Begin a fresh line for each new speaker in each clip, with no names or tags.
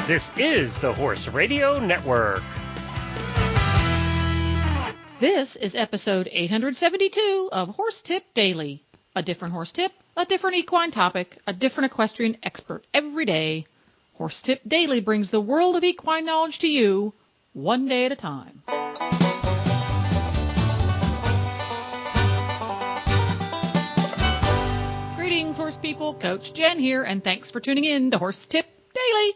This is the Horse Radio Network.
This is episode 872 of Horse Tip Daily. A different horse tip, a different equine topic, a different equestrian expert every day. Horse Tip Daily brings the world of equine knowledge to you, one day at a time. Greetings, horse people. Coach Jen here, and thanks for tuning in to Horse Tip Daily.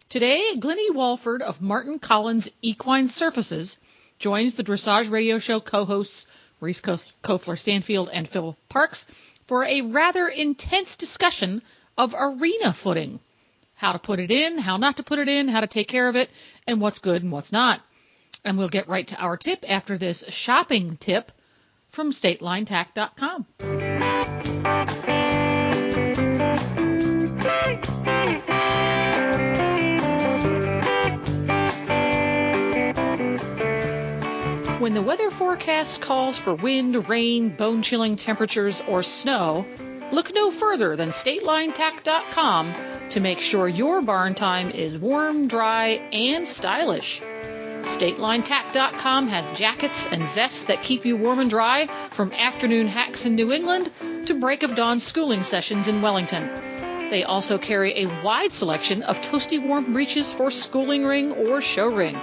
Today, Glennie Walford of Martin Collins Equine Surfaces joins the Dressage Radio Show co-hosts Reese Kofler-Stanfield and Phil Parks for a rather intense discussion of arena footing. How to put it in, how not to put it in, how to take care of it, and what's good and what's not. And we'll get right to our tip after this shopping tip from Statelinetack.com. When the weather forecast calls for wind, rain, bone-chilling temperatures, or snow, look no further than Statelinetack.com to make sure your barn time is warm, dry, and stylish. Statelinetack.com has jackets and vests that keep you warm and dry from afternoon hacks in New England to break of dawn schooling sessions in Wellington. They also carry a wide selection of toasty warm breeches for schooling ring or show ring.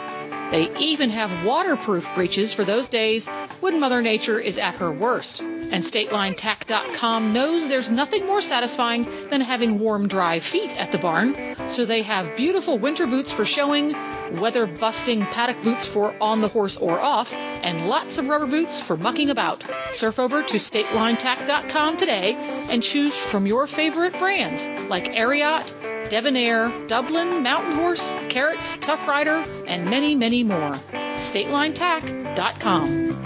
They even have waterproof breeches for those days when Mother Nature is at her worst. And Statelinetack.com knows there's nothing more satisfying than having warm, dry feet at the barn. So they have beautiful winter boots for showing, weather-busting paddock boots for on the horse or off, and lots of rubber boots for mucking about. Surf over to Statelinetack.com today and choose from your favorite brands like Ariat, Debonair, Dublin, Mountain Horse, Carrots, Tough Rider, and many, many more. Statelinetack.com.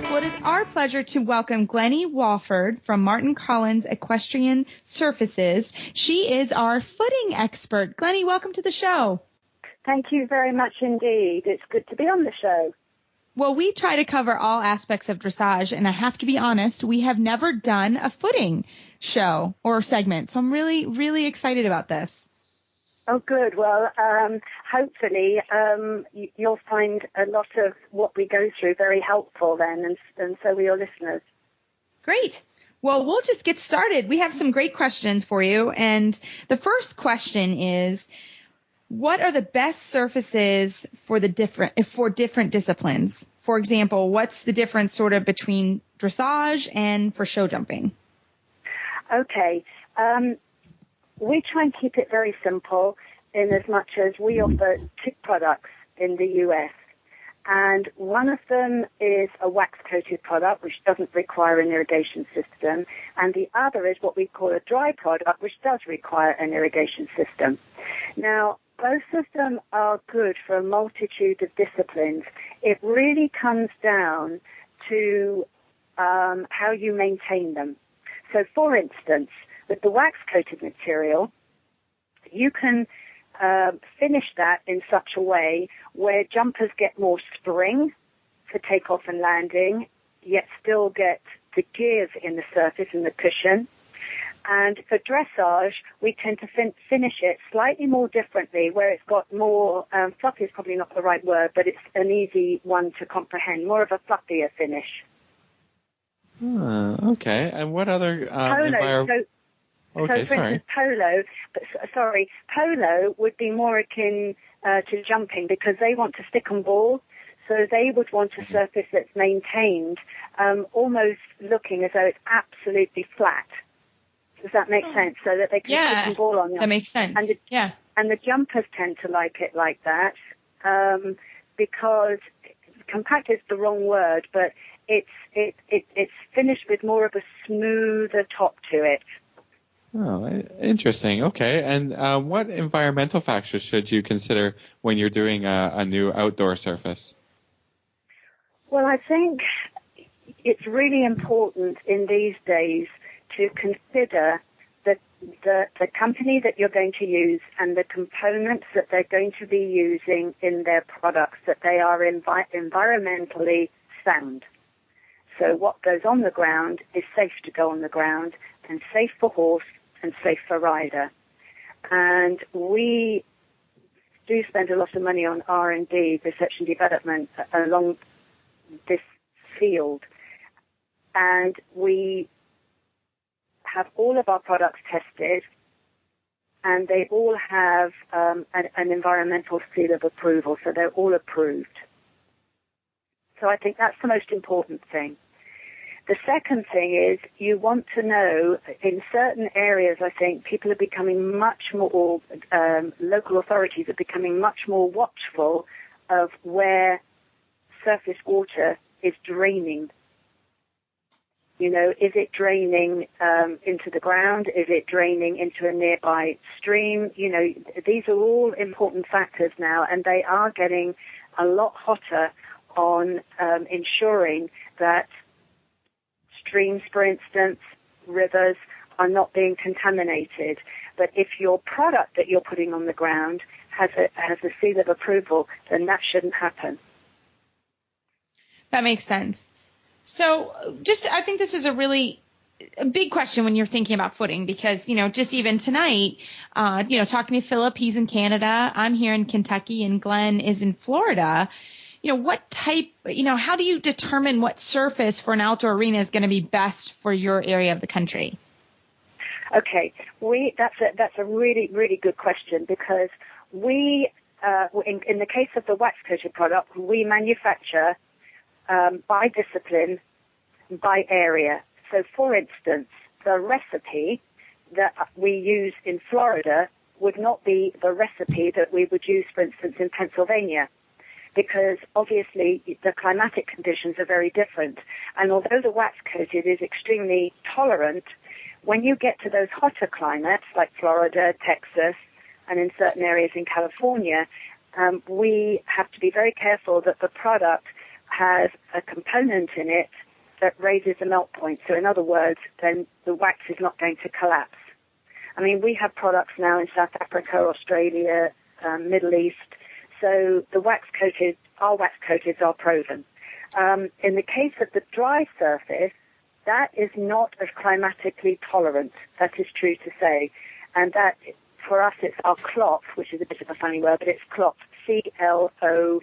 Well, it is our pleasure to welcome Glennie Walford from Martin Collins Equestrian Surfaces. She is our footing expert. Glennie, welcome to the show.
Thank you very much indeed. It's good to be on the show.
Well, we try to cover all aspects of dressage, and I have to be honest, we have never done a footing show or segment, so I'm really, really excited about this.
Oh, good. Well, hopefully you'll find a lot of what we go through very helpful then, and so will your listeners.
Great. Well, we'll just get started. We have some great questions for you, and the first question is, what are the best surfaces for different disciplines? For example, what's the difference sort of between dressage and for show jumping?
Okay. We try and keep it very simple in as much as we offer two products in the US. And one of them is a wax-coated product, which doesn't require an irrigation system. And the other is what we call a dry product, which does require an irrigation system. Now, both of them are good for a multitude of disciplines. It really comes down to how you maintain them. So, for instance, with the wax-coated material, you can finish that in such a way where jumpers get more spring for takeoff and landing, yet still get the give in the surface and the cushion. And for dressage, we tend to finish it slightly more differently, where it's got more, fluffy is probably not the right word, but it's an easy one to comprehend, more of a fluffier finish.
Okay. And what other...
Instance, polo would be more akin to jumping because they want to stick and ball. So they would want a surface that's maintained, almost looking as though it's absolutely flat. Does that make sense? So that they can stick and ball on you.
That makes sense.
And the jumpers tend to like it like that because compact is the wrong word, but it's finished with more of a smoother top to it.
Oh, interesting. Okay. And what environmental factors should you consider when you're doing a new outdoor surface?
Well, I think it's really important in these days to consider the company that you're going to use and the components that they're going to be using in their products, that they are environmentally sound. So what goes on the ground is safe to go on the ground and safe for horse and safe for rider. And we do spend a lot of money on R&D, research and development, along this field. And we have all of our products tested, and they all have an environmental seal of approval, so they're all approved. So I think that's the most important thing. The second thing is you want to know, in certain areas, I think, people are becoming much more, local authorities are becoming much more watchful of where surface water is draining. You know, is it draining into the ground? Is it draining into a nearby stream? You know, these are all important factors now, and they are getting a lot hotter on ensuring that streams, for instance, rivers, are not being contaminated. But if your product that you're putting on the ground has a seal of approval, then that shouldn't happen.
That makes sense. So I think this is a big question when you're thinking about footing, because, you know, just even tonight, talking to Philip, he's in Canada, I'm here in Kentucky, and Glenn is in Florida. You know, what type, how do you determine what surface for an outdoor arena is going to be best for your area of the country?
Okay, that's a really, really good question, because we, in the case of the wax-coated product, we manufacture by discipline, by area. So, for instance, the recipe that we use in Florida would not be the recipe that we would use, for instance, in Pennsylvania, because obviously the climatic conditions are very different. And although the wax-coated is extremely tolerant, when you get to those hotter climates like Florida, Texas, and in certain areas in California, we have to be very careful that the product has a component in it that raises the melt point. So in other words, then the wax is not going to collapse. I mean, we have products now in South Africa, Australia, Middle East. So our wax-coateds are proven. In the case of the dry surface, that is not as climatically tolerant. That is true to say. And that, for us, it's our cloth, which is a bit of a funny word, but it's cloth, C-L-O-P-F.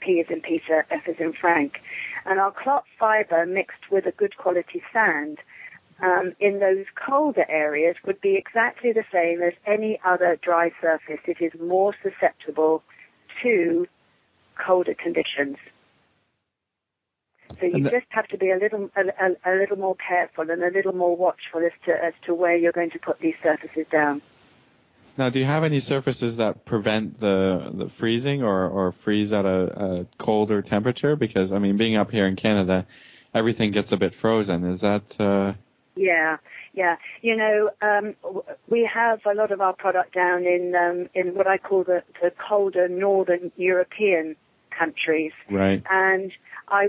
P as in Peter, F as in Frank. And our cloth fiber mixed with a good quality sand in those colder areas would be exactly the same as any other dry surface. It is more susceptible to colder conditions. So you just have to be a little more careful and a little more watchful as to where you're going to put these surfaces down.
Now, do you have any surfaces that prevent the freezing or freeze at a colder temperature? Because, I mean, being up here in Canada, everything gets a bit frozen. Is that...
Yeah. You know, we have a lot of our product down in what I call the colder northern European countries. Right. And I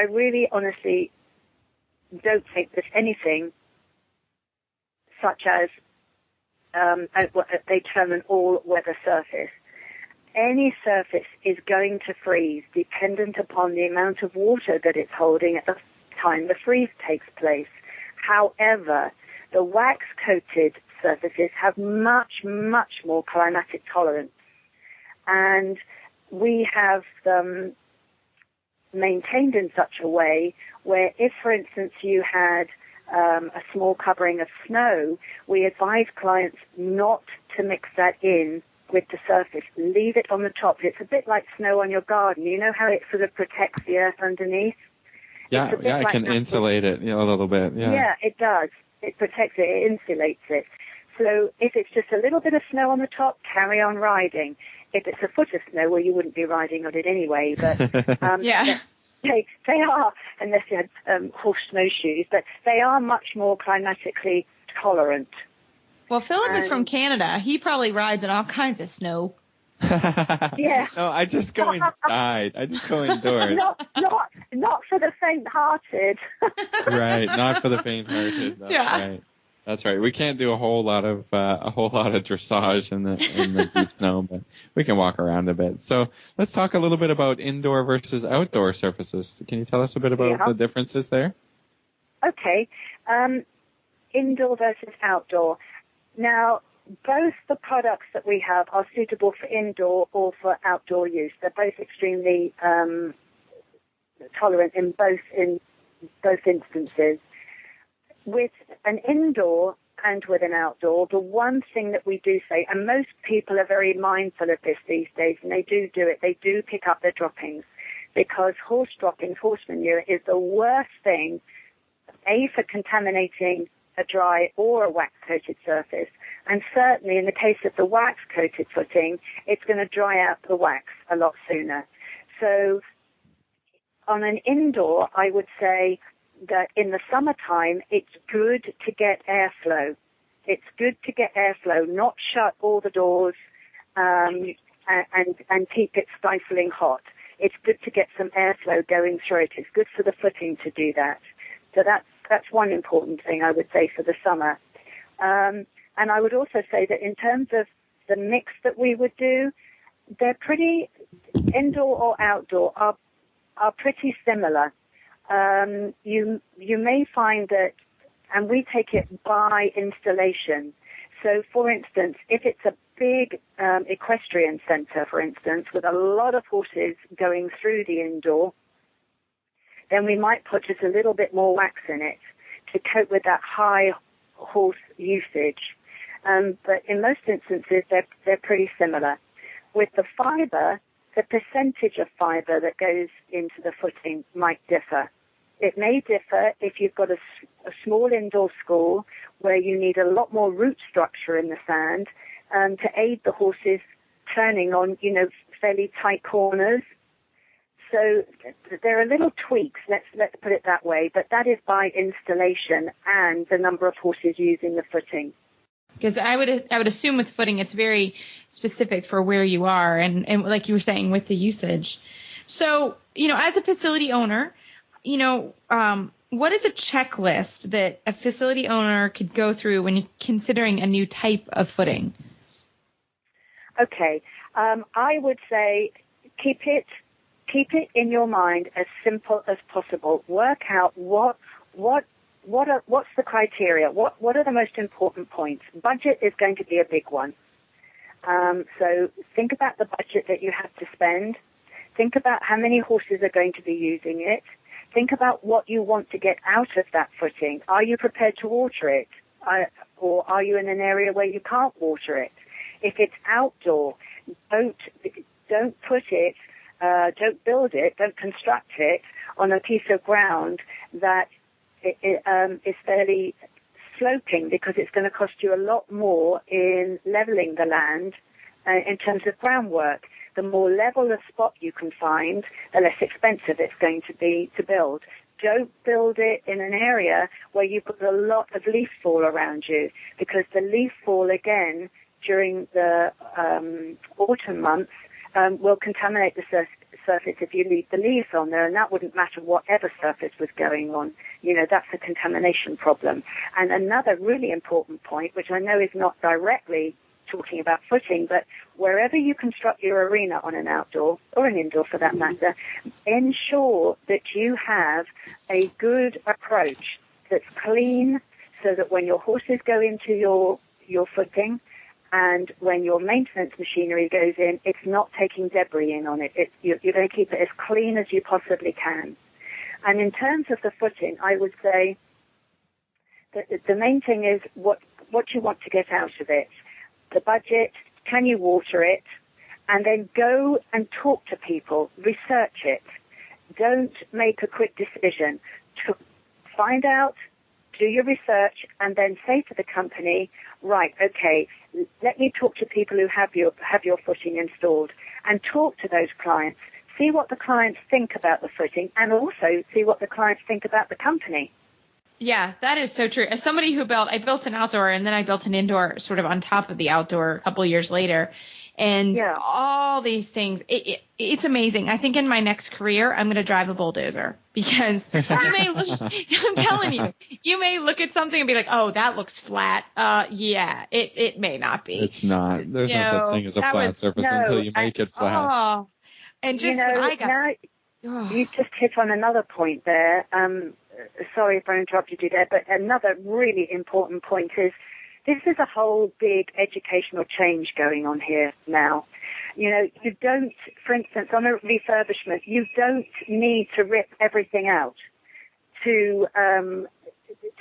really honestly don't think there's anything such as what they term an all-weather surface. Any surface is going to freeze dependent upon the amount of water that it's holding at the time the freeze takes place. However, the wax-coated surfaces have much, much more climatic tolerance. And we have them maintained in such a way where if, for instance, you had a small covering of snow, we advise clients not to mix that in with the surface. Leave it on the top. It's a bit like snow on your garden. You know how it sort of protects the earth underneath?
Yeah, it can insulate it a little bit.
Yeah, it does. It protects it. It insulates it. So if it's just a little bit of snow on the top, carry on riding. If it's a foot of snow, well, you wouldn't be riding on it anyway. But
yeah.
They are, unless you had horse snowshoes, but they are much more climatically tolerant.
Well, Philip is from Canada. He probably rides in all kinds of snow.
Yeah.
No, I just go inside. I just go indoors.
Not for the faint-hearted.
Right, not for the faint-hearted. That's right. That's right. We can't do a whole lot of dressage in the deep snow, but we can walk around a bit. So let's talk a little bit about indoor versus outdoor surfaces. Can you tell us a bit about the differences there?
Okay. Indoor versus outdoor. Now, both the products that we have are suitable for indoor or for outdoor use. They're both extremely tolerant in both instances. With an indoor and with an outdoor, the one thing that we do say, and most people are very mindful of this these days, and they do it, they do pick up their droppings, because horse droppings, horse manure, is the worst thing, A, for contaminating a dry or a wax-coated surface, and certainly in the case of the wax-coated footing, it's going to dry out the wax a lot sooner. So on an indoor, I would say that in the summertime, it's good to get airflow. It's good to get airflow, not shut all the doors and keep it stifling hot. It's good to get some airflow going through it. It's good for the footing to do that. So that's one important thing I would say for the summer. And I would also say that in terms of the mix that we would do, they're pretty, indoor or outdoor, are pretty similar. You may find that, and we take it by installation. So, for instance, if it's a big equestrian center, for instance, with a lot of horses going through the indoor, then we might put just a little bit more wax in it to cope with that high horse usage. But in most instances, they're pretty similar. With the fiber, the percentage of fiber that goes into the footing might differ. It may differ if you've got a small indoor school where you need a lot more root structure in the sand to aid the horses turning on, fairly tight corners. So there are little tweaks, let's put it that way, but that is by installation and the number of horses using the footing.
Because I would assume with footing it's very specific for where you are and like you were saying with the usage. So, as a facility owner, what is a checklist that a facility owner could go through when considering a new type of footing?
Okay. I would say keep it in your mind as simple as possible. Work out what's the criteria? What are the most important points? Budget is going to be a big one. So think about the budget that you have to spend. Think about how many horses are going to be using it. Think about what you want to get out of that footing. Are you prepared to water it? Or are you in an area where you can't water it? If it's outdoor, don't put it, don't build it, don't construct it on a piece of ground that is fairly sloping, because it's going to cost you a lot more in leveling the land in terms of groundwork. The more level a spot you can find, the less expensive it's going to be to build. Don't build it in an area where you've got a lot of leaf fall around you, because the leaf fall, again, during the autumn months, will contaminate the surface if you leave the leaves on there, and that wouldn't matter whatever surface was going on. That's a contamination problem. And another really important point, which I know is not directly talking about footing, but wherever you construct your arena on an outdoor or an indoor for that matter, ensure that you have a good approach that's clean, so that when your horses go into your footing and when your maintenance machinery goes in, it's not taking debris in on it. You're going to keep it as clean as you possibly can. And in terms of the footing, I would say that the main thing is what you want to get out of it. The budget, can you water it? And then go and talk to people, research it. Don't make a quick decision. Find out, do your research, and then say to the company, right, okay, let me talk to people who have your footing installed, and talk to those clients. See what the clients think about the footing, and also see what the clients think about the company.
Yeah, that is so true. As somebody I built an outdoor and then I built an indoor sort of on top of the outdoor a couple of years later. and all these things. It's amazing. I think in my next career, I'm going to drive a bulldozer because you may look, I'm telling you, you may look at something and be like, oh, that looks flat. Yeah, it may not be.
It's not. There's no such thing as a flat surface until you make it flat.
Oh, and just when I got
you just hit on another point there. Sorry if I interrupted you there, but another really important point is this is a whole big educational change going on here now. You know, you don't, for instance, on a refurbishment, you don't need to rip everything out to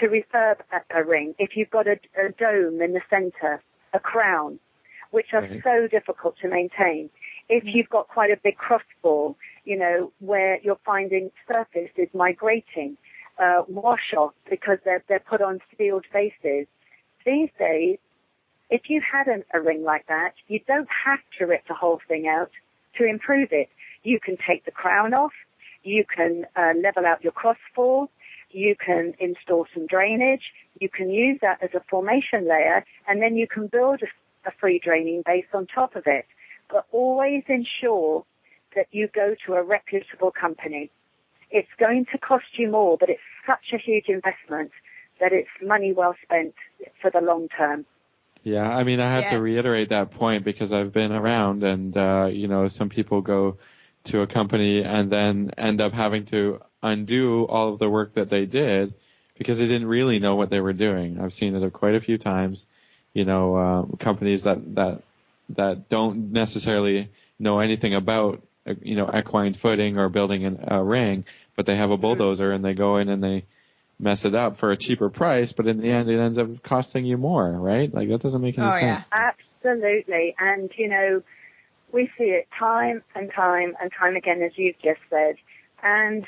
refurb a ring. If you've got a dome in the center, a crown, which are so difficult to maintain. If you've got quite a big crossball, you know, where you're finding surface is migrating, wash off because they're put on sealed bases. These days, if you had a ring like that, you don't have to rip the whole thing out to improve it. You can take the crown off, you can level out your crossball, you can install some drainage, you can use that as a formation layer, and then you can build a free draining base on top of it. But always ensure that you go to a reputable company. It's going to cost you more, but it's such a huge investment that it's money well spent for the long term.
Yeah, I mean, I have to reiterate that point because I've been around and, you know, some people go to a company and then end up having to undo all of the work that they did because they didn't really know what they were doing. I've seen it quite a few times, you know, companies that don't necessarily know anything about, you know, equine footing or building a ring, but they have a bulldozer and they go in and they mess it up for a cheaper price, but in the end it ends up costing you more, right? Like that doesn't make any sense.
Yeah. Absolutely. And, you know, we see it time and time and time again, as you've just said. And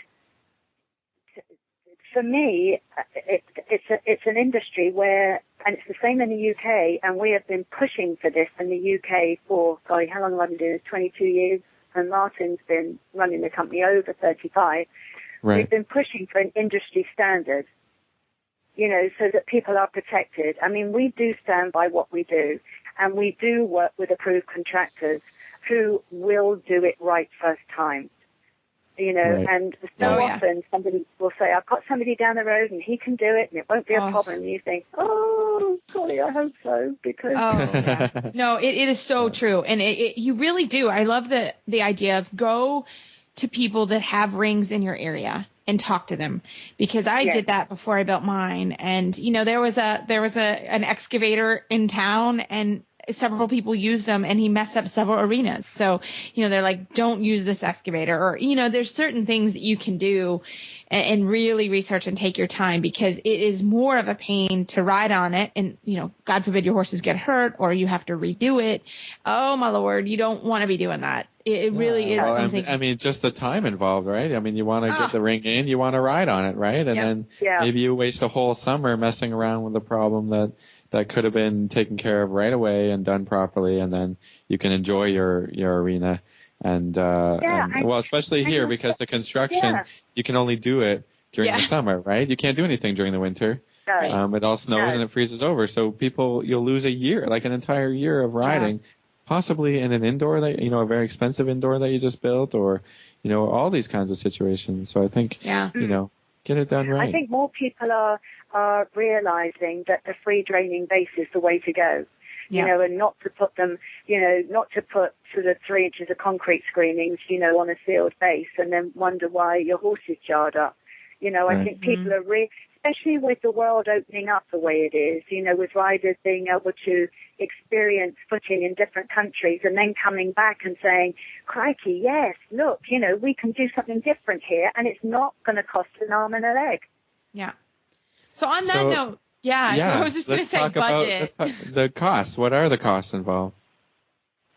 for me, it's an industry where, and it's the same in the UK, and we have been pushing for this in the UK for, golly, how long have I been doing this? 22 years, and Martin's been running the company over 35. Right. We've been pushing for an industry standard, you know, so that people are protected. I mean, we do stand by what we do, and we do work with approved contractors who will do it right first time. You know, and so often somebody will say, I've got somebody down the road and he can do it and it won't be a problem. And you think, oh, golly, I hope so. Because
No, it is so true. And you really do. I love the idea of go to people that have rings in your area and talk to them, because I did that before I built mine. And, you know, there was an excavator in town and several people used them and he messed up several arenas. So, you know, they're like, don't use this excavator, or, you know, there's certain things that you can do and really research and take your time, because it is more of a pain to ride on it. And, you know, God forbid your horses get hurt or you have to redo it. Oh my Lord, you don't want to be doing that. It really is something.
I mean, just the time involved, right? I mean, you want to get the ring in, you want to ride on it, right? And then maybe you waste a whole summer messing around with a problem that could have been taken care of right away and done properly, and then you can enjoy your arena. And well, especially here, because the construction, you can only do it during the summer, right? You can't do anything during the winter. It all snows and it freezes over. So you'll lose a year, like an entire year of riding, possibly in an indoor that, you know, a very expensive indoor that you just built, or, you know, all these kinds of situations. So I think, you know, get it done right.
I think more people are realizing that the free draining base is the way to go. You know, and not to put them, you know, not to put sort of 3 inches of concrete screenings, you know, on a sealed base and then wonder why your horse is jarred up. You know, I think people are especially with the world opening up the way it is, you know, with riders being able to experience footing in different countries and then coming back and saying, crikey, yes, look, you know, we can do something different here and it's not going to cost an arm and a leg.
Yeah. So on that note, so I was just going to say budget.
The costs. What are the costs involved?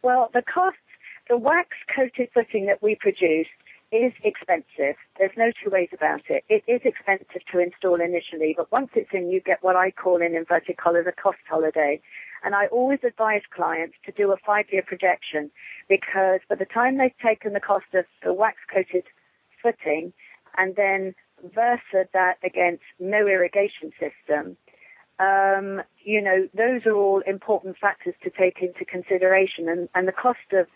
Well, the wax-coated footing that we produce is expensive. There's no two ways about it. It is expensive to install initially, but once it's in, you get what I call in inverted commas a cost holiday. And I always advise clients to do a 5-year projection, because by the time they've taken the cost of the wax-coated footing and then versa that against no irrigation system, those are all important factors to take into consideration, and the cost of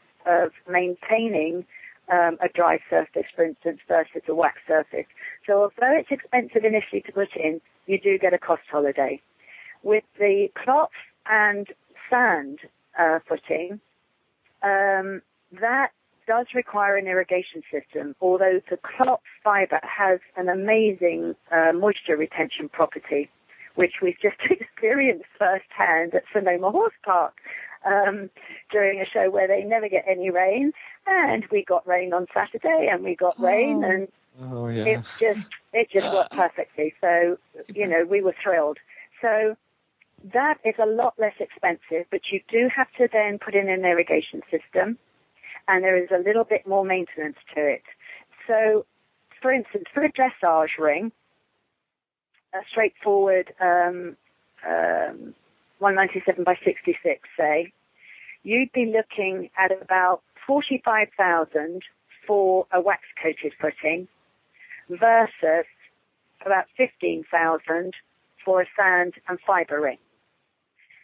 maintaining a dry surface, for instance, versus a wax surface. So although it's expensive initially to put in, you do get a cost holiday. With the cloth and sand footing, that does require an irrigation system, although the cloth fiber has an amazing moisture retention property, which we've just experienced firsthand at Sonoma Horse Park during a show where they never get any rain. And we got rain on Saturday, and we got rain, and it just worked perfectly. So, we were thrilled. So that is a lot less expensive, but you do have to then put in an irrigation system, and there is a little bit more maintenance to it. So, for instance, for a dressage ring, a straightforward 197 by 66, say, you'd be looking at about $45,000 for a wax-coated footing versus about $15,000 for a sand and fiber ring.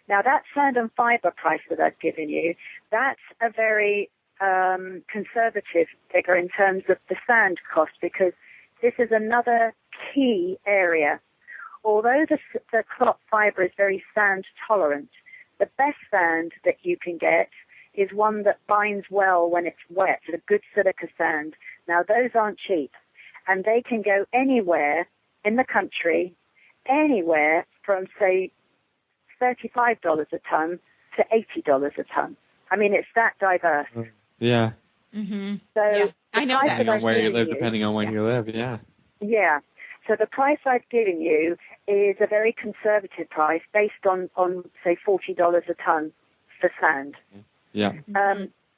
Now, that sand and fiber price that I've given you, that's a very conservative figure in terms of the sand cost, because this is another key area. Although the cloth fiber is very sand tolerant, the best sand that you can get is one that binds well when it's wet, a good silica sand. Now, those aren't cheap, and they can go anywhere in the country, anywhere from, say, $35 a ton to $80 a ton. I mean, it's that diverse.
Yeah.
Mm-hmm.
So
yeah. I know that.
Depending on where you live, depending on when you live, yeah.
Yeah. So the price I've given you is a very conservative price based on say, $40 a ton for sand.
Yeah.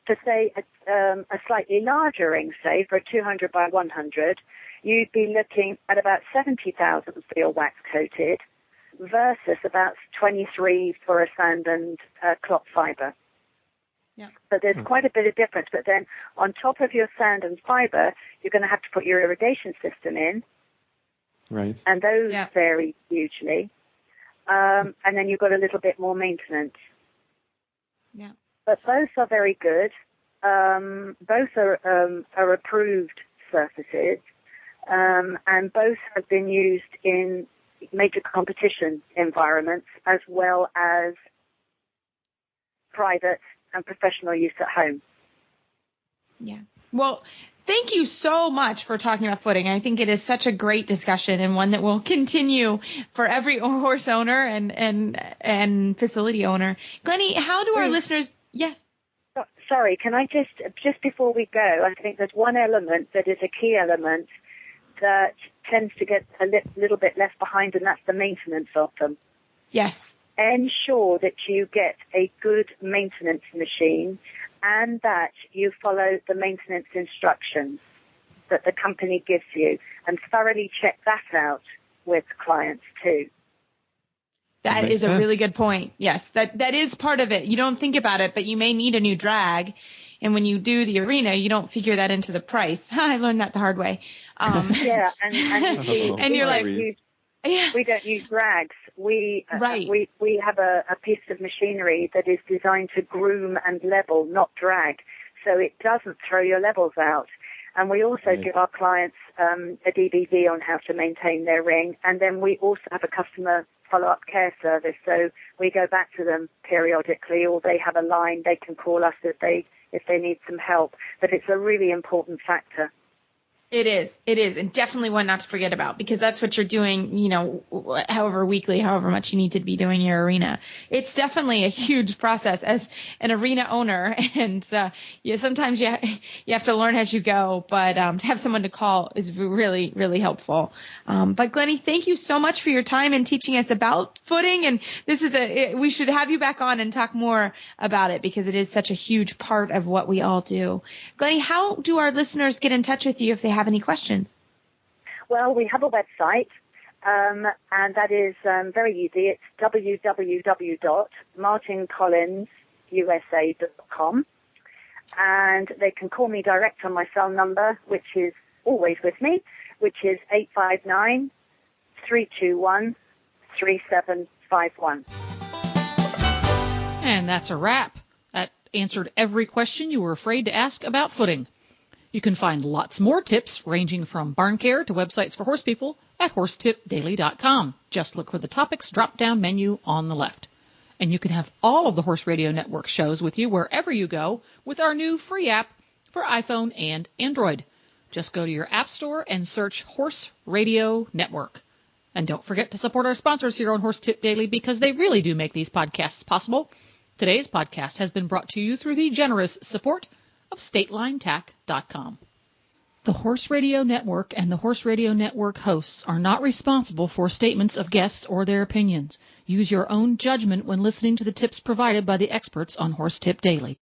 For, say, a slightly larger ring, say, for a 200 by 100, you'd be looking at about $70,000 for your wax-coated versus about $23,000 for a sand and cloth fiber.
Yeah.
So there's quite a bit of difference. But then on top of your sand and fiber, you're going to have to put your irrigation system in.
Right.
And those vary hugely. And then you've got a little bit more maintenance.
Yeah.
But both are very good. Both are approved surfaces. And both have been used in major competition environments as well as private and professional use at home.
Yeah. Well, thank you so much for talking about footing. I think it is such a great discussion, and one that will continue for every horse owner and facility owner. Glennie, how do our listeners? Yes.
Sorry, can I just before we go, I think there's one element that is a key element that tends to get a little bit left behind, and that's the maintenance of them.
Yes.
Ensure that you get a good maintenance machine and that you follow the maintenance instructions that the company gives you, and thoroughly check that out with clients too.
That is a really good point. Yes, that is part of it. You don't think about it, but you may need a new drag. And when you do the arena, you don't figure that into the price. I learned that the hard way.
Yeah, and
you're like,
we don't use drags. We have a piece of machinery that is designed to groom and level, not drag, so it doesn't throw your levels out. And we also give our clients a DVD on how to maintain their ring, and then we also have a customer follow-up care service. So we go back to them periodically, or they have a line they can call us if they need some help. But it's a really important factor.
It is, and definitely one not to forget about, because that's what you're doing, however weekly, however much you need to be doing your arena. It's definitely a huge process as an arena owner, and sometimes you have to learn as you go, but to have someone to call is really, really helpful. But Glennie, thank you so much for your time and teaching us about footing, and we should have you back on and talk more about it, because it is such a huge part of what we all do. Glennie, how do our listeners get in touch with you if they have any questions?
Well, we have a website, and that is very easy. It's www.martincollinsusa.com, and they can call me direct on my cell number, which is always with me, which is 859-321-3776. 851.
And that's a wrap. That answered every question you were afraid to ask about footing. You can find lots more tips ranging from barn care to websites for horse people at horsetipdaily.com. Just look for the topics drop-down menu on the left. And you can have all of the Horse Radio Network shows with you wherever you go with our new free app for iPhone and Android. Just go to your app store and search Horse Radio Network. And don't forget to support our sponsors here on Horse Tip Daily because they really do make these podcasts possible. Today's podcast has been brought to you through the generous support of Statelinetack.com. The Horse Radio Network and the Horse Radio Network hosts are not responsible for statements of guests or their opinions. Use your own judgment when listening to the tips provided by the experts on Horse Tip Daily.